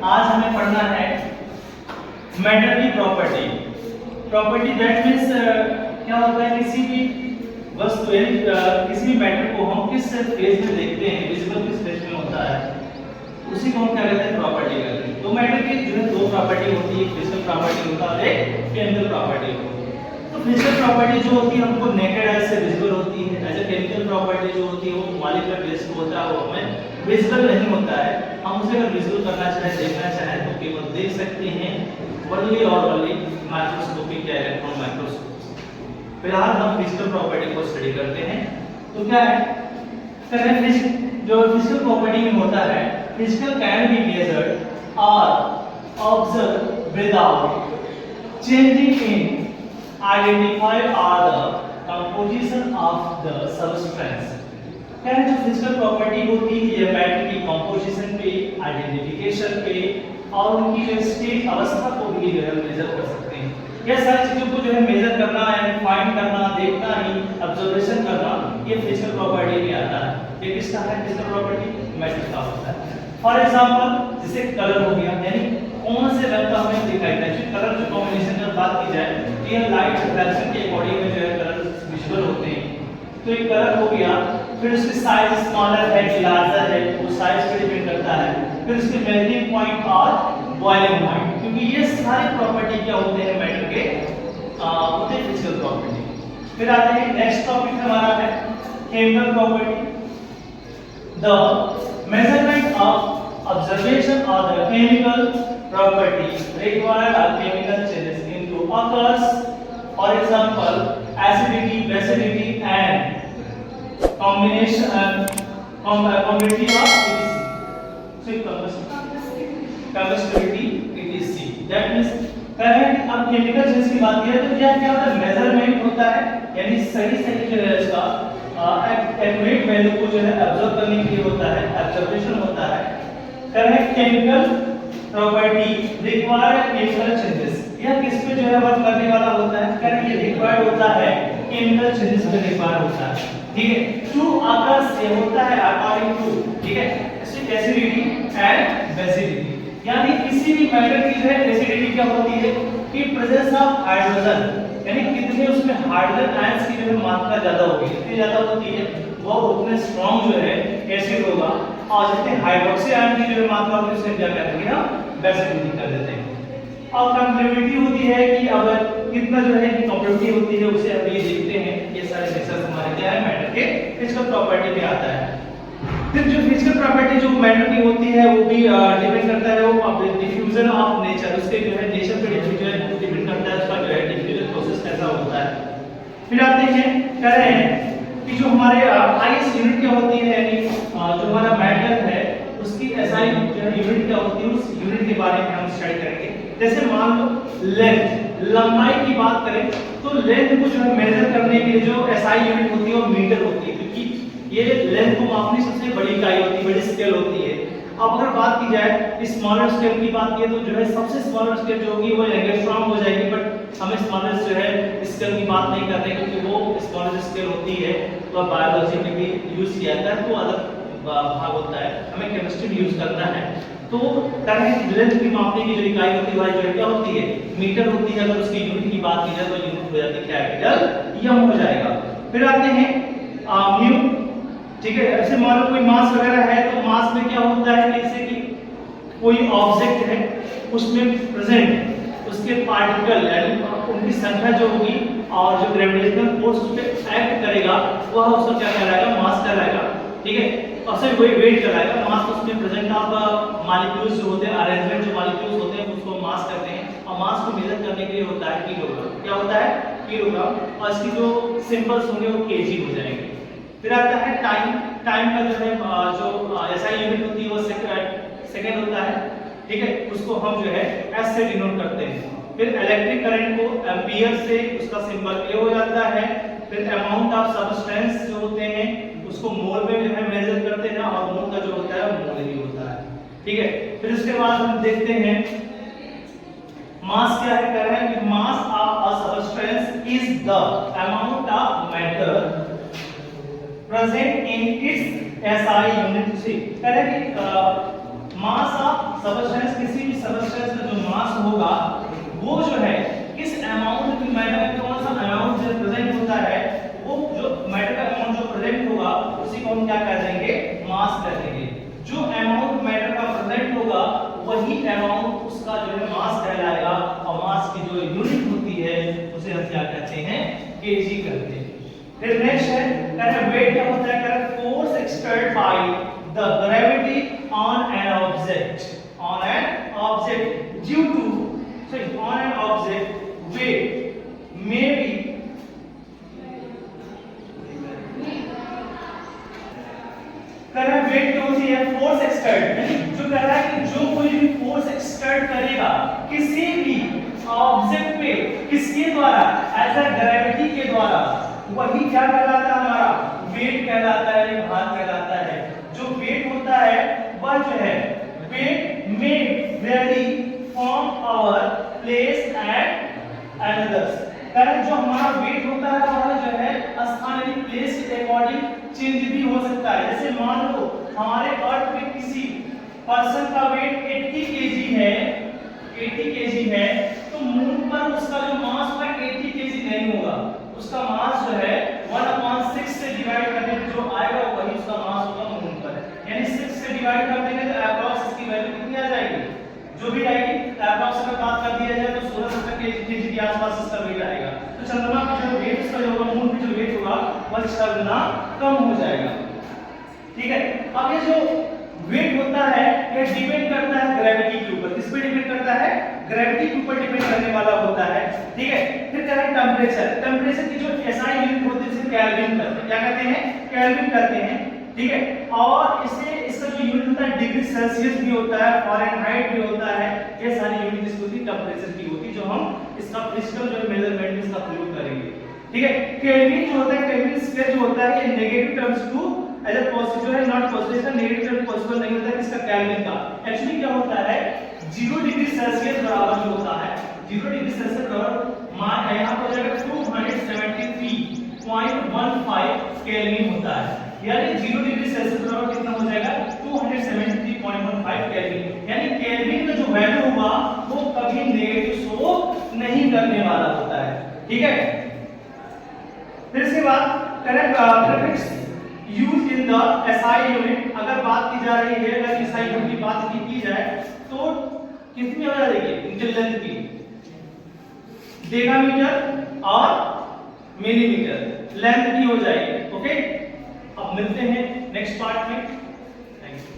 आज हमें पढ़ना है मैटर की प्रॉपर्टी। प्रॉपर्टी दैट मीन्स क्या होता है, किसी भी वस्तु किसी भी मैटर को हम किस फेज में देखते हैं, विजिबल किस फेज में होता है, उसी को हम क्या कहते हैं, प्रॉपर्टी कहते हैं। तो मैटर की जो है दो प्रॉपर्टी होती है, एक फिजिकल प्रॉपर्टी होता है और एक केमिकल प्रॉपर्टी होती है। तो फिजिकल प्रॉपर्टी जो होती है हमको नेकेड आईज से विजिबल होती है, एज ए केमिकल प्रॉपर्टी जो होती है वो मॉलिक्यूलर बेस पे होता है, वो हमें विजिबल नहीं होता है। हम उसे अगर विजिबल करना चाहे, देखना चाहे तो केवल देख सकते हैं ओनली और ओनली माइक्रोस्कोपिक या इलेक्ट्रॉन माइक्रोस्कोप। फिलहाल हम फिजिकल प्रॉपर्टी को स्टडी करते हैं। तो क्या है, जो फिजिकल प्रॉपर्टी में होता है, फिजिकल कैन बी मेजर्ड और observe without changing in identify are the composition of the substance। क्या है, जो फिजिकल प्रॉपर्टी होती है ये मैटर की कंपोजिशन पे, आइडेंटिफिकेशन पे और उनकी जो स्टेट अवस्था को भी जो है मेजर कर सकते हैं। यह सारी चीजों को जो है मेजर करना है, फाइंड करना, देखना ही, ऑब्जर्वेशन करना, ये फिजिकल प्रॉपर्टी में आता है। ये किसका है, फिजिकल प्रॉपर्टी मैटर का होता है। फॉर एग्जांपल जैसे कलर हो गया, यानी कौन से रंग का हमें दिखाई देता है। कलर जो कॉम्बिनेशन की बात की जाए तो ये लाइट रिफ्लेक्शन के अकॉर्डिंग में जो है कलर विजुअल होते हैं। तो ये कलर हो गया, फिर उसकी साइज स्मॉलर है कि लार्जर है, वो साइज पे डिपेंड करता है। फिर उसके मेल्टिंग पॉइंट और बॉइलिंग पॉइंट, क्योंकि ये सारे प्रॉपर्टी क्या होते हैं मैटर के, होते हैं फिजिकल प्रॉपर्टी। फिर आते हैं नेक्स्ट टॉपिक हमारा है chemical property. The measurement of observation of the chemical property required are chemical changes into occurs, for example acidity, basicity and combination combinability of etc. combustibility etc. that means current. अब chemical change की बात की है तो क्या क्या होता है, मेजरमेंट होता है, यानी सही जो है इसका एक्यूरेट वैल्यू को जो है ऑब्जर्व करने के लिए होता है, ऑब्जर्वेशन होता है। Correct chemical property require chemical changes, यह किस पे जो है वर्क करने वाला होता है, करेक्ट ये रिक्वायर्ड होता है केमिकल चेंजेस पे रिक्वायर होता है। ठीक है, टू अकर्स ये होता है अकॉर्डिंग टू, ठीक है, एसिडिटी एंड बेसिडिटी, यानी किसी भी मैटर की जो है एसिडिटी क्या होती है कि प्रेजेंस ऑफ हाइड्रोजन, यानी कितने उसमें हाइड्रोजन आयंस की जो है मात्रा ज्यादा होगी, जितनी ज्यादा होती है वो उतने स्ट्रांग जो है एसिड होगा, और जितने हाइड्रोक्सी आयन की जो मात्रा होगी उसे क्या कर देंगे हम, बेसिडिटी कर देते हैं। और कंप्लेमेंट्री होती है कि अगर कितना जो है कंप्लेमेंट्री होती है उसे अब ये देखते हैं। ये सारे सेक्शंस हमारे क्या है मैटर के फिजिकल प्रॉपर्टी में आता है। फिर जो फिजिकल प्रॉपर्टी जो मैटर की होती है वो भी डिपेंड करता है वो डिफ्यूजन ऑफ नेचर, उसके जो है नेचर पे डिपेंड करता है, उसका जो है डिफ्यूजन प्रोसेस कैसा होता है। फिर आते हैं कह रहे हैं कि जो हमारे आईएस यूनिट क्या होती है, यानी जो हमारा मैटर है उसकी एसआई जो है यूनिट क्या होती है, उस यूनिट के बारे में हम स्टडी करेंगे। जैसे मान लो लेंथ, लंबाई की बात करें तो लेंथ को जो है मेजर करने के लिए जो एसआई यूनिट होती है वो मीटर होती है, क्योंकि ये लेंथ को मापने सबसे बड़ी इकाई होती है, बड़ी स्केल होती है। अब अगर बात की जाए स्मॉलर स्केल की बात की तो जो है सबसे स्मॉलर स्केल जो होगी वो एंगस्ट्रॉम हो जाएगी, बट हमें स्मॉलर जो है स्केल की बात नहीं कर रहे क्योंकि वो स्मॉलर स्केल होती है तो बायोलॉजी में भी यूज किया जाता है, तो अलग भाग होता है, हमें केमिस्ट्री में यूज करना है। तो करेंट लेंथ की मापने की जो इकाई होती है जो क्या होती है, मीटर होती है। अगर उसकी यूनिट की बात की जाए तो यूनिट हो जाती है कैपिटल एम हो जाएगा। फिर आते हैं म्यू, ठीक है। ऐसे मान लो कोई मास वगैरह है तो मास में क्या होता है, जैसे कि कोई ऑब्जेक्ट है उसमें प्रेजेंट उसके पार्टिकल यानी उनकी संख्या जो होगी और जो ग्रेविटेशनल फोर्स उस पे एक्ट करेगा वह उसका क्या कहलाएगा, मास कहलाएगा। ठीक है, और सिर्फ वही वेट कहलाएगा। मास उसमें प्रेजेंट ऑफ मॉलिक्यूल्स जो होते हैं, अरेंजमेंट जो मॉलिक्यूल्स होते हैं उसको मास कहते हैं, और मास को मेजर करने के लिए होता है किलोग्राम। क्या होता है, किलोग्राम, और इसकी जो सिंबल्स होंगे वो केजी हो जाएंगे। फिर आता है टाइम, टाइम का जो है जो एसआई यूनिट होती है वो सेकंड होता है, ठीक है, उसको हम जो है एस से डिनोट करते हैं। फिर इलेक्ट्रिक करंट को एम्पियर से उसका सिंबल ए हो जाता है। फिर अमाउंट ऑफ सब्सटेंस जो होते हैं उसको मोल में जो है मेजर करते हैं, और मोल का जो होता है वो मोल ही होता है, ठीक है। फिर उसके बाद हम देखते हैं मास क्या है, कह रहे हैं कि mass of a substance is the amount of matter present in its SI unit. सी कह रहे हैं कि मास ऑफ सबस्टेंस, किसी भी सबस्टेंस का जो मास होगा वो जो है किस अमाउंट की मैटर में कौन सा अमाउंट जो प्रेजेंट होता है, वो जो मैटर का अमाउंट जो प्रेजेंट होगा उसी को हम क्या कर देंगे, मास कर देंगे। जो अमाउंट मैटर का प्रेजेंट होगा वही अमाउंट उसका जो है मास कहलाएगा, और मास की जो यूनिट होती है उसे हम क्या कहते हैं, केजी कहते हैं। फिर नेक्स्ट है कहते वेट क्या होता है, कहते force exerted by the gravity on an object, on an object due to, so on an object weight may be करना वेट क्या होती है, फोर्स एक्सर्ट, जो कह रहा है कि जो कोई भी फोर्स एक्सर्ट करेगा किसी भी ऑब्जेक्ट पे किसके द्वारा, एज अ ग्रेविटी के द्वारा, वही क्या कहलाता है, हमारा वेट कहलाता है, भार कहलाता है। जो वेट होता है वह जो है वेट में vary from our place and another's, कारण जो हमारा वेट होता है वह जो है स्थान यानी प्लेस के अकॉर्डिंग चेंज भी हो सकता है। जैसे मान लो हमारे अर्थ पे किसी पर्सन का वेट 80 केजी है, 80 केजी है, तो मून पर उसका जो मास होगा 80 केजी नहीं होगा, उसका मास जो है 1/6 से डिवाइड करने पे जो आएगा वही उसका मास होगा मून पर, यानी 6 से डिवाइड कर देंगे तो अप्रॉक्स इसकी वैल्यू कितनी आ जाएगी, जो भी आएगी अप्रॉक्स अगर बात कर दिया जाए तो 16 केजी के आसपास इसका वेट आएगा। तो चंद्रमा का जो वेट इसका जो होगा, मून का जो वेट होगा वह 6 गुना कम हो जाएगा। ठीक है, अब ये जो वेट होता है ये डिपेंड करता है ग्रेविटी के ऊपर, किस पे डिपेंड करता है, ग्रेविटी के ऊपर डिपेंड करने वाला होता है। ठीक है, फिर क्या है टेंपरेचर, टेंपरेचर की जो एसआई यूनिट होती है इसे केल्विन करते हैं, क्या कहते हैं, केल्विन करते हैं। ठीक है, और इससे इसका जो यूनिट होता है डिग्री सेल्सियस भी होता है, फ़ारेनहाइट भी होता है, ये सारी यूनिट इसकी होती है टेंपरेचर की होती है, जो हम इसका फिजिकल जो मेजरमेंट में इसका प्रयोग करेंगे। ठीक है, केल्विन जो होता है, केल्विन स्केल जो होता है ये negative terms to as a positive है, नॉट पॉजिटिव, इसका नेगेटिव टर्म पॉसिबल नहीं होता है किसका, केल्विन का। एक्चुअली क्या होता है 0 डिग्री सेल्सियस बराबर जो होता है 0 डिग्री सेल्सियस बराबर मान है यहां पर हो जाएगा 273.15 केल्विन होता है, यानी 0 डिग्री सेल्सियस बराबर कितना हो जाएगा 273.15 केल्विन, यानी केल्विन का जो वैल्यू होगा वो कभी नेगेटिव शो नहीं करने वाला होता है। ठीक है, फिर इसके बाद correct prefix use in the SI unit, अगर बात की जा रही है, अगर एसआई यूनिट की बात की जाए तो कितनी हो जाएगी, इंटेलिजेंट की डेकामीटर और मिलीमीटर लेंथ की हो जाएगी। ओके, अब मिलते हैं नेक्स्ट पार्ट में।